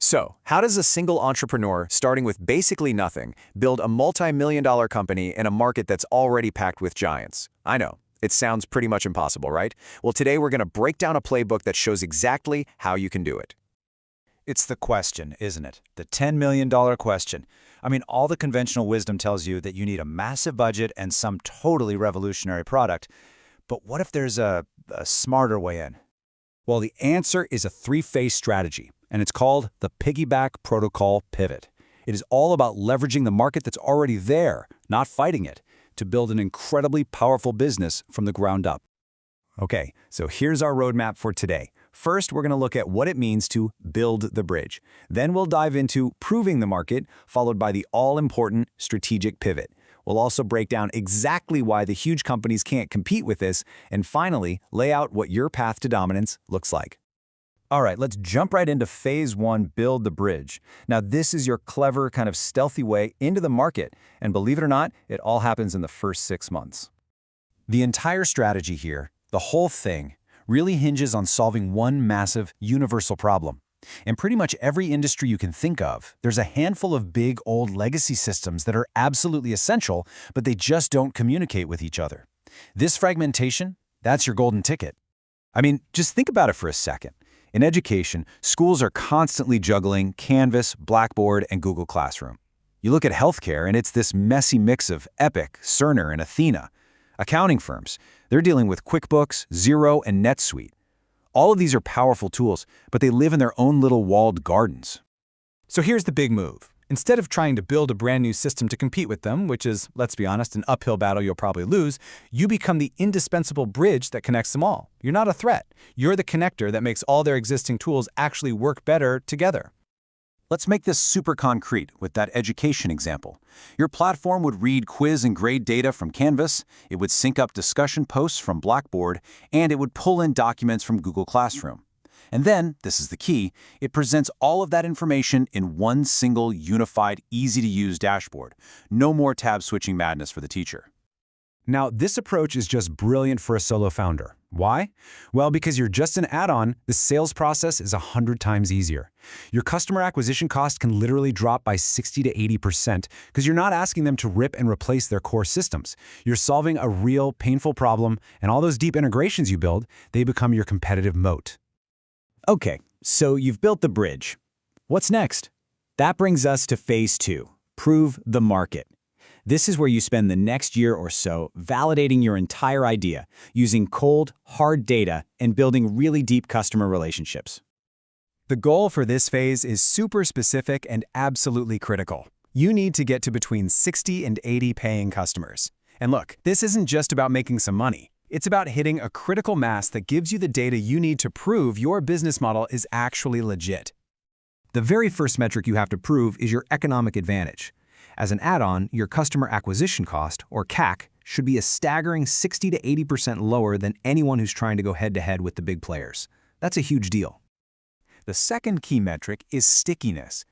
So, how does a single entrepreneur, starting with basically nothing, build a multi-million-dollar company in a market that's already packed with giants? I know, it sounds pretty much impossible, right? Well, today we're going to break down a playbook that shows exactly how you can do it. It's the question, isn't it? The $10 million question. I mean, all the conventional wisdom tells you that you need a massive budget and some totally revolutionary product. But what if there's a smarter way in? Well, the answer is a three-phase strategy, and it's called the Piggyback Protocol Pivot. It is all about leveraging the market that's already there, not fighting it, to build an incredibly powerful business from the ground up. Okay, so here's our roadmap for today. First, we're going to look at what it means to build the bridge. Then we'll dive into proving the market, followed by the all-important strategic pivot. We'll also break down exactly why the huge companies can't compete with this, and finally, lay out what your path to dominance looks like. All right, let's jump right into phase one, build the bridge. Now, this is your clever, kind of stealthy way into the market, and believe it or not, it all happens in the first 6 months. The entire strategy here, the whole thing, really hinges on solving one massive, universal problem. In pretty much every industry you can think of, there's a handful of big, old legacy systems that are absolutely essential, but they just don't communicate with each other. This fragmentation, that's your golden ticket. I mean, just think about it for a second. In education, schools are constantly juggling Canvas, Blackboard, and Google Classroom. You look at healthcare, and it's this messy mix of Epic, Cerner, and Athena. Accounting firms, they're dealing with QuickBooks, Xero, and NetSuite. All of these are powerful tools, but they live in their own little walled gardens. So here's the big move. Instead of trying to build a brand new system to compete with them, which is, let's be honest, an uphill battle you'll probably lose, you become the indispensable bridge that connects them all. You're not a threat. You're the connector that makes all their existing tools actually work better together. Let's make this super concrete with that education example. Your platform would read quiz and grade data from Canvas, it would sync up discussion posts from Blackboard, and it would pull in documents from Google Classroom. And then, this is the key, it presents all of that information in one single, unified, easy-to-use dashboard. No more tab-switching madness for the teacher. Now, this approach is just brilliant for a solo founder. Why? Well, because you're just an add-on, the sales process is 100 times easier. Your customer acquisition cost can literally drop by 60 to 80% because you're not asking them to rip and replace their core systems. You're solving a real, painful problem, and all those deep integrations you build, they become your competitive moat. Okay, so you've built the bridge. What's next? That brings us to phase two, prove the market. This is where you spend the next year or so validating your entire idea, using cold, hard data, and building really deep customer relationships. The goal for this phase is super specific and absolutely critical. You need to get to between 60 and 80 paying customers. And look, this isn't just about making some money. It's about hitting a critical mass that gives you the data you need to prove your business model is actually legit. The very first metric you have to prove is your economic advantage. As an add-on, your customer acquisition cost, or CAC, should be a staggering 60 to 80% lower than anyone who's trying to go head-to-head with the big players. That's a huge deal. The second key metric is stickiness.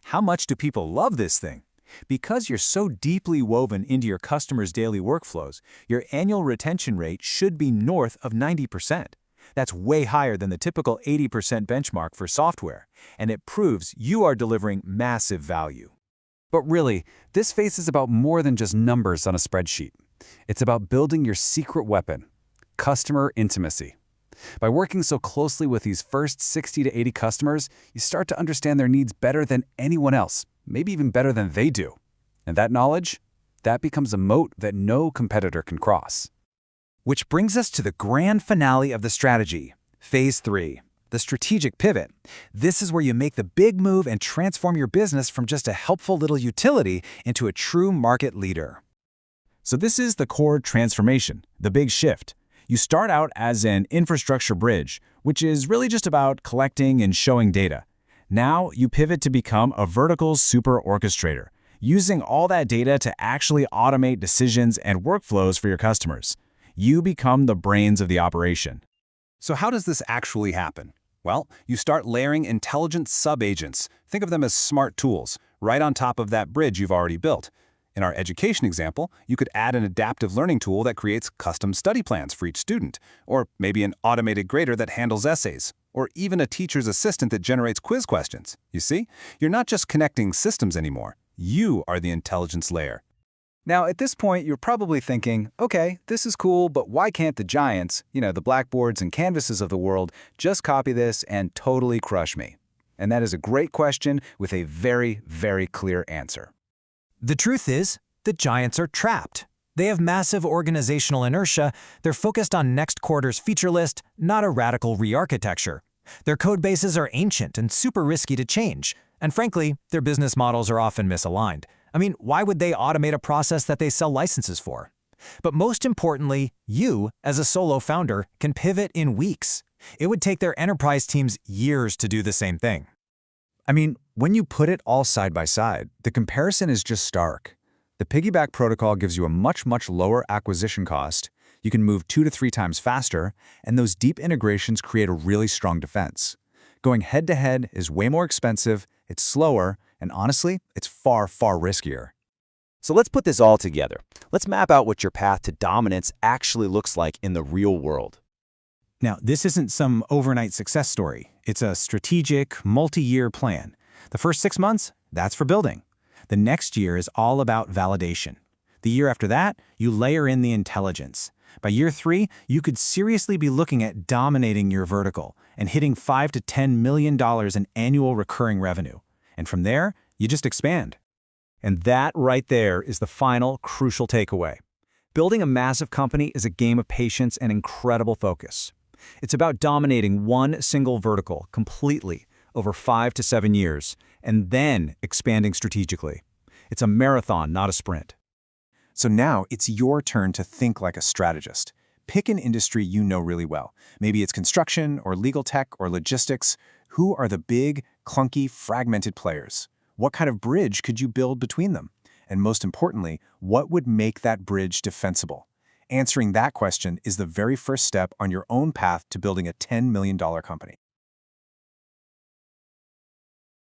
How much do people love this thing? Because you're so deeply woven into your customers' daily workflows, your annual retention rate should be north of 90%. That's way higher than the typical 80% benchmark for software, and it proves you are delivering massive value. But really, this phase is about more than just numbers on a spreadsheet. It's about building your secret weapon, customer intimacy. By working so closely with these first 60 to 80 customers, you start to understand their needs better than anyone else, maybe even better than they do. And that knowledge, that becomes a moat that no competitor can cross. Which brings us to the grand finale of the strategy, phase 3. The strategic pivot. This is where you make the big move and transform your business from just a helpful little utility into a true market leader. So this is the core transformation, the big shift. You start out as an infrastructure bridge, which is really just about collecting and showing data. Now you pivot to become a vertical super orchestrator, using all that data to actually automate decisions and workflows for your customers. You become the brains of the operation. So how does this actually happen? Well, you start layering intelligent sub-agents. Think of them as smart tools, right on top of that bridge you've already built. In our education example, you could add an adaptive learning tool that creates custom study plans for each student, or maybe an automated grader that handles essays, or even a teacher's assistant that generates quiz questions. You see? You're not just connecting systems anymore. You are the intelligence layer. Now, at this point, you're probably thinking, okay, this is cool, but why can't the giants, the Blackboards and Canvases of the world, just copy this and totally crush me? And that is a great question with a very, very clear answer. The truth is, the giants are trapped. They have massive organizational inertia. They're focused on next quarter's feature list, not a radical re-architecture. Their code bases are ancient and super risky to change. And frankly, their business models are often misaligned. I mean, why would they automate a process that they sell licenses for? But most importantly, you, as a solo founder, can pivot in weeks. It would take their enterprise teams years to do the same thing. I mean, when you put it all side by side, the comparison is just stark. The Piggyback protocol gives you a much, much lower acquisition cost. You can move 2 to 3 times faster, and those deep integrations create a really strong defense. Going head-to-head is way more expensive, it's slower, and honestly, it's far, far riskier. So let's put this all together. Let's map out what your path to dominance actually looks like in the real world. Now, this isn't some overnight success story. It's a strategic, multi-year plan. The first 6 months, that's for building. The next year is all about validation. The year after that, you layer in the intelligence. By year 3, you could seriously be looking at dominating your vertical and hitting $5 to $10 million in annual recurring revenue. And from there, you just expand. And that right there is the final crucial takeaway. Building a massive company is a game of patience and incredible focus. It's about dominating one single vertical completely over 5 to 7 years, and then expanding strategically. It's a marathon, not a sprint. So now it's your turn to think like a strategist. Pick an industry you know really well. Maybe it's construction or legal tech or logistics. Who are the big, clunky, fragmented players? What kind of bridge could you build between them? And most importantly, what would make that bridge defensible? Answering that question is the very first step on your own path to building a $10 million company.